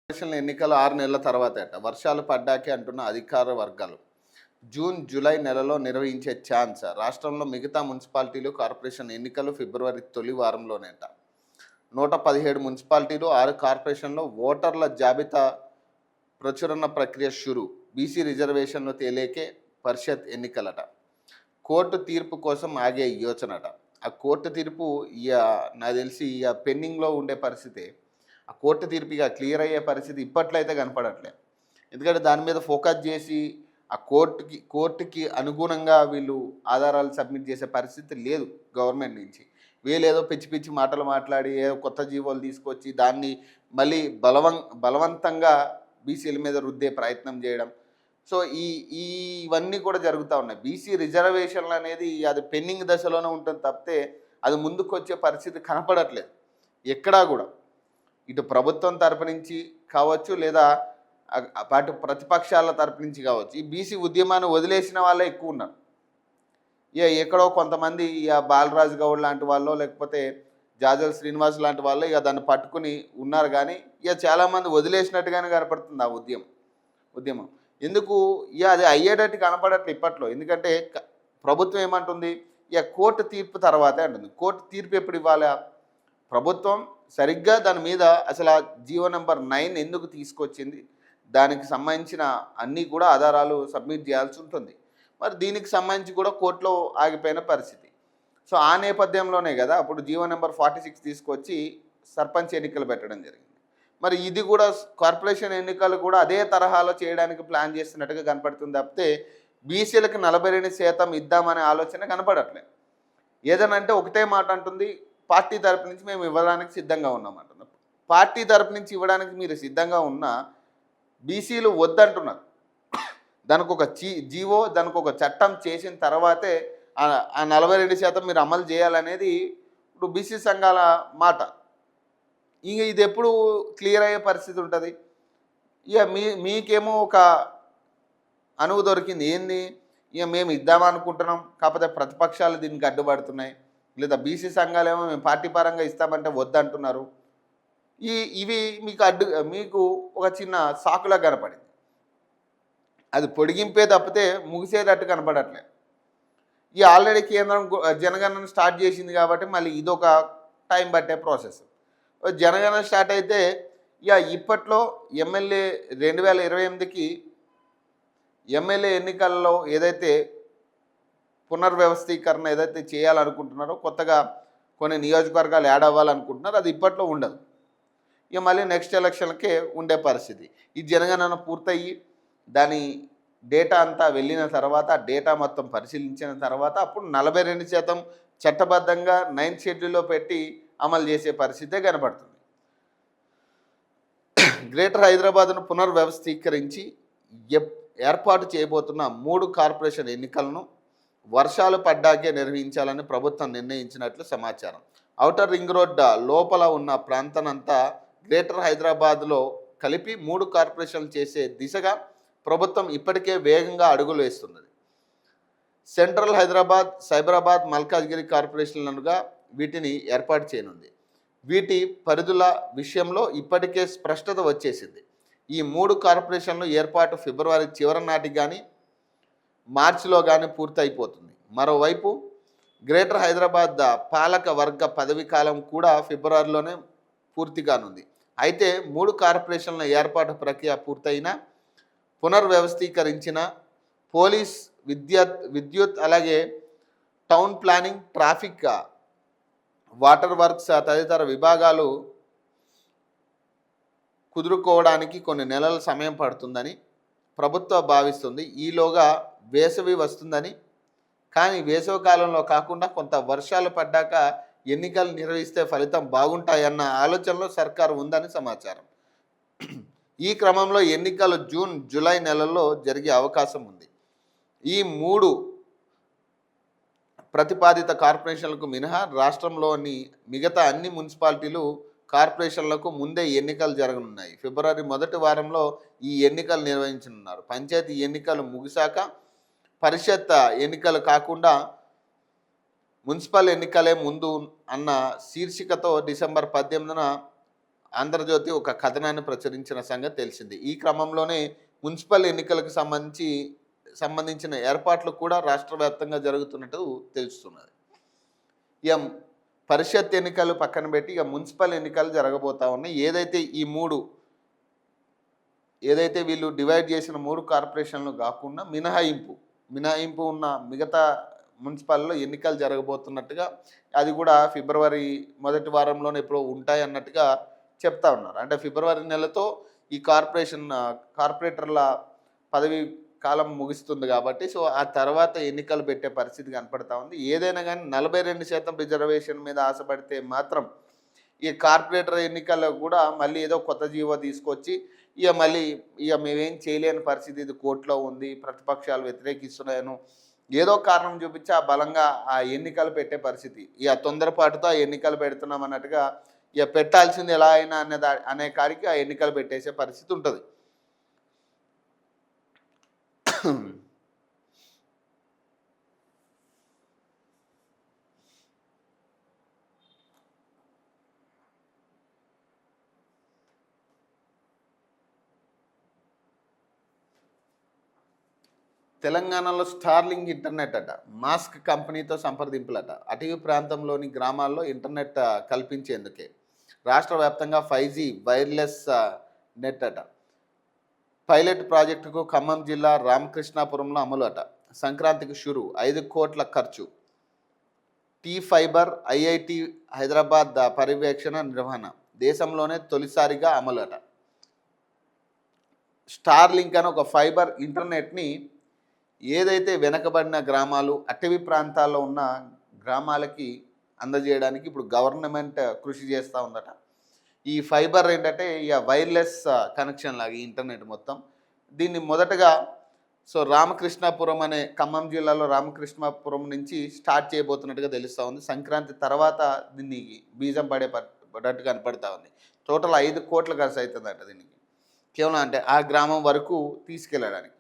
Corporation ఎన్నికలు 6 నెలల తర్వాతట వర్షాలు పడ్డాకే అంటున్న అధికార వర్గాలు. జూన్, జూలై నెలలో నిర్వహించే ఛాన్స్. రాష్ట్రంలో మిగతా మున్సిపాలిటీలు, కార్పొరేషన్ ఎన్నికలు ఫిబ్రవరి తొలి వారంలోనేట. 117 మున్సిపాలిటీలు, 6 కార్పొరేషన్లో ఓటర్ల జాబితా ప్రచురణ ప్రక్రియ షురు. బీసీ రిజర్వేషన్లు తేలేకే పరిషత్ ఎన్నికలట. కోర్టు తీర్పు కోసం ఆగే యోచనట. ఆ కోర్టు తీర్పు నాకు తెలిసి పెండింగ్లో ఉండే పరిస్థితి. ఆ కోర్టు తీర్పు క్లియర్ అయ్యే పరిస్థితి ఇప్పట్లో అయితే కనపడట్లే. ఎందుకంటే దాని మీద ఫోకస్ చేసి ఆ కోర్టుకి అనుగుణంగా వీళ్ళు ఆధారాలు సబ్మిట్ చేసే పరిస్థితి లేదు గవర్నమెంట్ నుంచి. వీళ్ళు ఏదో పిచ్చి పిచ్చి మాటలు మాట్లాడి ఏదో కొత్త జీవోలు తీసుకొచ్చి దాన్ని మళ్ళీ బలవంతంగా బీసీల మీద రుద్దే ప్రయత్నం చేయడం. సో ఇవన్నీ కూడా జరుగుతూ ఉన్నాయి. బీసీ రిజర్వేషన్లు అనేది అది పెండింగ్ దశలోనే ఉంటుంది తప్పితే అది ముందుకు వచ్చే పరిస్థితి కనపడట్లేదు ఎక్కడా కూడా. ఇటు ప్రభుత్వం తరపు నుంచి కావచ్చు, లేదా అటు ప్రతిపక్షాల తరపు నుంచి కావచ్చు. ఈ బీసీ ఉద్యమాన్ని వదిలేసిన వాళ్ళే ఎక్కువ ఉన్నారు. ఎక్కడో కొంతమంది బాలరాజు గౌడ్ లాంటి వాళ్ళు, లేకపోతే జాజల్ శ్రీనివాస్ లాంటి వాళ్ళు దాన్ని పట్టుకుని ఉన్నారు. కానీ చాలామంది వదిలేసినట్టుగానే కనపడుతుంది ఆ ఉద్యమం. ఎందుకు అది అయ్యేటట్టు కనపడట్లే ఇప్పట్లో. ఎందుకంటే ప్రభుత్వం ఏమంటుంది, కోర్టు తీర్పు తర్వాతే అంటుంది. కోర్టు తీర్పు ఎప్పుడు ఇవ్వాలి? ప్రభుత్వం సరిగ్గా దాని మీద అసలు ఆ జీవో నెంబర్ 9 ఎందుకు తీసుకొచ్చింది, దానికి సంబంధించిన అన్నీ కూడా ఆధారాలు సబ్మిట్ చేయాల్సి ఉంటుంది. మరి దీనికి సంబంధించి కూడా కోర్టులో ఆగిపోయిన పరిస్థితి. సో ఆ నేపథ్యంలోనే కదా అప్పుడు జీవో నెంబర్ 46 తీసుకొచ్చి సర్పంచ్ ఎన్నికలు పెట్టడం జరిగింది. మరి ఇది కూడా కార్పొరేషన్ ఎన్నికలు కూడా అదే తరహాలో చేయడానికి ప్లాన్ చేస్తున్నట్టుగా కనపడుతుంది తప్పితే బీసీలకు 42% ఇద్దామనే ఆలోచన కనపడట్లేదు. ఏదైనా అంటే ఒకటే మాట అంటుంది, పార్టీ తరపు నుంచి మేము ఇవ్వడానికి సిద్ధంగా ఉన్నామంటున్నాం. పార్టీ తరపు నుంచి ఇవ్వడానికి మీరు సిద్ధంగా ఉన్నా బీసీలు వద్దంటున్నారు. దానికి ఒక జీవో, దానికి ఒక చట్టం చేసిన తర్వాతే ఆ 42% మీరు అమలు చేయాలనేది ఇప్పుడు బీసీ సంఘాల మాట. ఇది ఎప్పుడు క్లియర్ అయ్యే పరిస్థితి ఉంటుంది? మీకేమో ఒక అనువు దొరికింది. ఏంది? మేము ఇద్దామనుకుంటున్నాం, కాకపోతే ప్రతిపక్షాలు దీనికి అడ్డుపడుతున్నాయి, లేదా బీసీ సంఘాలేమో మేము పార్టీ పరంగా ఇస్తామంటే వద్దంటున్నారు. ఇవి మీకు ఒక చిన్న సాకులా కనపడింది. అది పొడిగింపే తప్పితే ముగిసేటట్టు కనపడట్లేదు. ఆల్రెడీ కేంద్రం జనగణన స్టార్ట్ చేసింది కాబట్టి మళ్ళీ ఇదొక టైం పట్టే ప్రాసెస్. జనగణన స్టార్ట్ అయితే ఇప్పట్లో ఎమ్మెల్యే 2028కి ఎమ్మెల్యే ఎన్నికల్లో ఏదైతే పునర్వ్యవస్థీకరణ ఏదైతే చేయాలనుకుంటున్నారో, కొత్తగా కొన్ని నియోజకవర్గాలు యాడ్ అవ్వాలనుకుంటున్నారో అది ఇప్పట్లో ఉండదు. మళ్ళీ నెక్స్ట్ ఎలక్షన్కే ఉండే పరిస్థితి. ఈ జనగణన పూర్తయ్యి దాని డేటా అంతా వెళ్ళిన తర్వాత, డేటా మొత్తం పరిశీలించిన తర్వాత అప్పుడు 42% చట్టబద్ధంగా 9th షెడ్యూల్లో పెట్టి అమలు చేసే పరిస్థితే కనపడుతుంది. గ్రేటర్ హైదరాబాద్ను పునర్వ్యవస్థీకరించి ఏర్పాటు చేయబోతున్న 3 కార్పొరేషన్ ఎన్నికలను వర్షాలు పడ్డాకే నిర్వహించాలని ప్రభుత్వం నిర్ణయించినట్లు సమాచారం. ఔటర్ రింగ్ రోడ్ లోపల ఉన్న ప్రాంతానంతా గ్రేటర్ హైదరాబాద్లో కలిపి 3 కార్పొరేషన్లు చేసే దిశగా ప్రభుత్వం ఇప్పటికే వేగంగా అడుగులు వేస్తున్నది. సెంట్రల్ హైదరాబాద్, సైబరాబాద్, మల్కాజ్గిరి కార్పొరేషన్లుగా వీటిని ఏర్పాటు చేయనుంది. వీటి పరిధుల విషయంలో ఇప్పటికే స్పష్టత వచ్చేసింది. ఈ 3 కార్పొరేషన్లు ఏర్పాటు ఫిబ్రవరి చివరి నాటికి కానీ మార్చిలో కానీ పూర్తయిపోతుంది. మరోవైపు గ్రేటర్ హైదరాబాద్ పాలక వర్గ పదవీ కాలం కూడా ఫిబ్రవరిలోనే పూర్తి కానుంది. అయితే 3 కార్పొరేషన్ల ఏర్పాటు ప్రక్రియ పూర్తయినా పునర్వ్యవస్థీకరించిన పోలీస్, విద్యుత్, అలాగే town planning, traffic, water works తదితర విభాగాలు కుదురుకోవడానికి కొన్ని నెలల సమయం పడుతుందని ప్రభుత్వం భావిస్తుంది. ఈలోగా వేసవి వస్తుందని, కానీ వేసవి కాలంలో కాకుండా కొంత వర్షాలు పడ్డాక ఎన్నికలు నిర్వహిస్తే ఫలితం బాగుంటాయన్న ఆలోచనలో సర్కారు ఉందని సమాచారం. ఈ క్రమంలో ఎన్నికలు జూన్, జూలై నెలల్లో జరిగే అవకాశం ఉంది. ఈ 3 ప్రతిపాదిత కార్పొరేషన్లకు మినహా రాష్ట్రంలోని మిగతా అన్ని మున్సిపాలిటీలు, కార్పొరేషన్లకు ముందే ఎన్నికలు జరగనున్నాయి. ఫిబ్రవరి మొదటి వారంలో ఈ ఎన్నికలు నిర్వహించనున్నారు. పంచాయతీ ఎన్నికలు ముగిశాక పరిషత్ ఎన్నికలు కాకుండా మున్సిపల్ ఎన్నికలే ముందు అన్న శీర్షికతో డిసెంబర్ 18న ఆంధ్రజ్యోతి ఒక కథనాన్ని ప్రచురించిన సంగతి తెలిసింది. ఈ క్రమంలోనే మున్సిపల్ ఎన్నికలకు సంబంధించిన ఏర్పాట్లు కూడా రాష్ట్ర వ్యాప్తంగా జరుగుతున్నట్టు తెలుస్తున్నది. ఇక పరిషత్ ఎన్నికలు పక్కన పెట్టి ఇక మున్సిపల్ ఎన్నికలు జరగబోతా ఉన్నాయి. ఏదైతే వీళ్ళు డివైడ్ చేసిన 3 కార్పొరేషన్లు కాకుండా మినహాయింపు ఉన్న మిగతా మున్సిపాల్లో ఎన్నికలు జరగబోతున్నట్టుగా, అది కూడా ఫిబ్రవరి మొదటి వారంలోనే ఎప్పుడో ఉంటాయి అన్నట్టుగా చెప్తా ఉన్నారు. అంటే ఫిబ్రవరి నెలతో ఈ కార్పొరేటర్ల పదవి కాలం ముగుస్తుంది కాబట్టి, సో ఆ తర్వాత ఎన్నికలు పెట్టే పరిస్థితి కనపడతా ఉంది. ఏదైనా కానీ 42% రిజర్వేషన్ మీద ఆశపడితే మాత్రం ఈ కార్పొరేటర్ ఎన్నికల్లో కూడా మళ్ళీ ఏదో కొత్త జీవో తీసుకొచ్చి ఇక మేమేం చేయలేని పరిస్థితి, ఇది కోర్టులో ఉంది, ప్రతిపక్షాలు వ్యతిరేకిస్తున్నాయను ఏదో కారణం చూపించి ఆ బలంగా ఆ ఎన్నికలు పెట్టే పరిస్థితి. ఇక తొందరపాటుతో ఆ ఎన్నికలు పెడుతున్నాం అన్నట్టుగా ఇక పెట్టాల్సింది ఎలా అయినా అనే కాడికి ఆ ఎన్నికలు పెట్టేసే పరిస్థితి ఉంటుంది. తెలంగాణలో స్టార్లింక్ ఇంటర్నెట్ అట, మాస్క్ కంపెనీతో సంప్రదింపులట. అటవీ ప్రాంతంలోని గ్రామాల్లో ఇంటర్నెట్ కల్పించేందుకే రాష్ట్ర వ్యాప్తంగా 5G వైర్లెస్ నెట్ అట. పైలట్ ప్రాజెక్టుకు ఖమ్మం జిల్లా రామకృష్ణాపురంలో అమలు అట. సంక్రాంతికి షురు, 5 కోట్ల ఖర్చు. T-Fiber IIT హైదరాబాద్ పర్యవేక్షణ నిర్వహణ. దేశంలోనే తొలిసారిగా అమలు అట. స్టార్లింక్ అని ఒక ఫైబర్ ఇంటర్నెట్ని ఏదైతే వెనకబడిన గ్రామాలు, అటవీ ప్రాంతాల్లో ఉన్న గ్రామాలకి అందజేయడానికి ఇప్పుడు గవర్నమెంట్ కృషి చేస్తూ ఉందట. ఈ ఫైబర్ ఏంటంటే ఇక వైర్లెస్ కనెక్షన్ లాగా ఈ ఇంటర్నెట్ మొత్తం. దీన్ని మొదటగా రామకృష్ణాపురం అనే ఖమ్మం జిల్లాలో రామకృష్ణాపురం నుంచి స్టార్ట్ చేయబోతున్నట్టుగా తెలుస్తూ ఉంది. సంక్రాంతి తర్వాత దీన్ని బీజం పడేటట్టు కనపడతా ఉంది. టోటల్ 5 కోట్ల ఖర్చు అవుతుందట దీనికి, కేవలం అంటే ఆ గ్రామం వరకు తీసుకెళ్ళడానికి.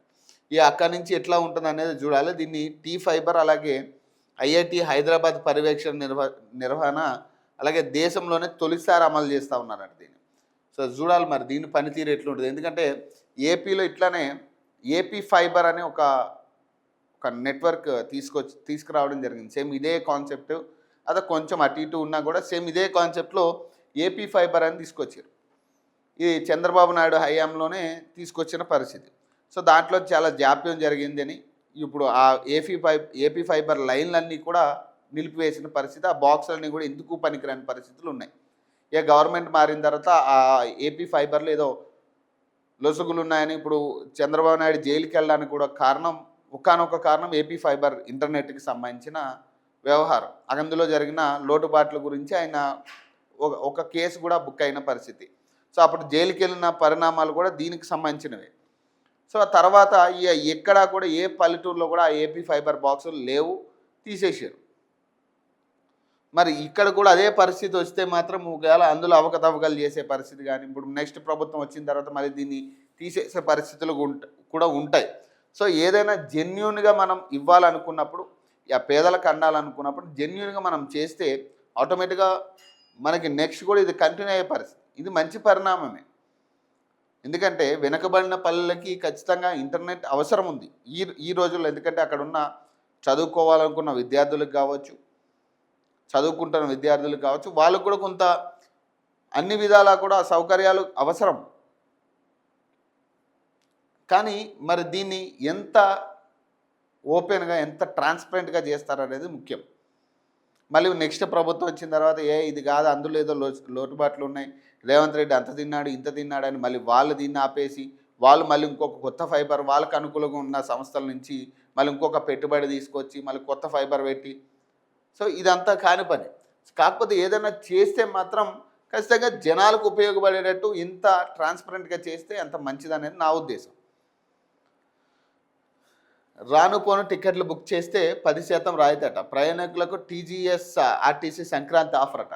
అక్కడి నుంచి ఎట్లా ఉంటుంది అనేది చూడాలి. దీన్ని T-Fiber అలాగే IIT హైదరాబాద్ పర్యవేక్షణ నిర్వహణ అలాగే దేశంలోనే తొలిసారి అమలు చేస్తూ ఉన్నారట దీన్ని. చూడాలి మరి దీని పనితీరు ఎట్లుంటుంది. ఎందుకంటే ఏపీలో ఇట్లానే ఏపీ ఫైబర్ అనే ఒక నెట్వర్క్ తీసుకురావడం జరిగింది. సేమ్ ఇదే కాన్సెప్ట్, అదే కొంచెం అటు ఇటు ఉన్నా కూడా సేమ్ ఇదే కాన్సెప్ట్లో ఏపీ ఫైబర్ అని తీసుకొచ్చారు. ఇది చంద్రబాబు నాయుడు హయాంలోనే తీసుకొచ్చిన పరిస్థితి. దాంట్లో చాలా జాప్యం జరిగిందని ఇప్పుడు ఆ ఏపీ ఫైబర్ లైన్లన్నీ కూడా నిలిపివేసిన పరిస్థితి. ఆ బాక్సులన్నీ కూడా ఎందుకు పనికిరాని పరిస్థితులు ఉన్నాయి. గవర్నమెంట్ మారిన తర్వాత ఆ ఏపీ ఫైబర్లో ఏదో లొసుగులు ఉన్నాయని ఇప్పుడు చంద్రబాబు నాయుడు జైలుకి వెళ్ళడానికి కూడా ఒకానొక కారణం ఏపీ ఫైబర్ ఇంటర్నెట్కి సంబంధించిన వ్యవహారం. అందులో జరిగిన లోటుపాట్ల గురించి ఆయన ఒక కేసు కూడా బుక్ అయిన పరిస్థితి. అప్పుడు జైలుకి వెళ్ళిన పరిణామాలు కూడా దీనికి సంబంధించినవే. ఆ తర్వాత ఎక్కడా కూడా ఏ పల్లెటూరులో కూడా ఆ ఏపీ ఫైబర్ బాక్సులు లేవు, తీసేసారు. మరి ఇక్కడ కూడా అదే పరిస్థితి వస్తే మాత్రం ఒకవేళ అందులో అవకతవకలు చేసే పరిస్థితి కానీ, ఇప్పుడు నెక్స్ట్ ప్రభుత్వం వచ్చిన తర్వాత మళ్ళీ దీన్ని తీసేసే పరిస్థితులు కూడా ఉంటాయి. ఏదైనా జెన్యూన్గా మనం ఇవ్వాలనుకున్నప్పుడు, పేదలకు అందాలనుకున్నప్పుడు జెన్యూన్గా మనం చేస్తే ఆటోమేటిక్గా మనకి నెక్స్ట్ కూడా ఇది కంటిన్యూ అయ్యే పరిస్థితి. ఇది మంచి పరిణామమే. ఎందుకంటే వెనుకబడిన పల్లెలకి ఖచ్చితంగా ఇంటర్నెట్ అవసరం ఉంది ఈ రోజుల్లో. ఎందుకంటే అక్కడ ఉన్న చదువుకోవాలనుకున్న విద్యార్థులకు కావచ్చు, చదువుకుంటున్న విద్యార్థులకు కావచ్చు, వాళ్ళకు కూడా కొంత అన్ని విధాలా కూడా సౌకర్యాలు అవసరం. కానీ మరి దీన్ని ఎంత ఓపెన్గా, ఎంత ట్రాన్స్పరెంట్గా చేస్తారనేది ముఖ్యం. మళ్ళీ నెక్స్ట్ ప్రభుత్వం వచ్చిన తర్వాత ఇది కాదు, అందులో ఏదో లోటుబాట్లు ఉన్నాయి, రేవంత్ రెడ్డి అంత తిన్నాడు ఇంత తిన్నాడు అని మళ్ళీ వాళ్ళు దీన్ని ఆపేసి వాళ్ళు మళ్ళీ ఇంకొక కొత్త ఫైబర్ వాళ్ళకు అనుకూలంగా ఉన్న సంస్థల నుంచి మళ్ళీ ఇంకొక పెట్టుబడి తీసుకొచ్చి మళ్ళీ కొత్త ఫైబర్ పెట్టి, ఇదంతా కాని పని. కాకపోతే ఏదైనా చేస్తే మాత్రం ఖచ్చితంగా జనాలకు ఉపయోగపడేటట్టు ఇంత ట్రాన్స్పరెంట్గా చేస్తే అంత మంచిదనేది నా ఉద్దేశం. రానుపోను టికెట్లు బుక్ చేస్తే 10% రాయితీ అట. ప్రయాణికులకు TGS RTC సంక్రాంతి ఆఫర్ అట.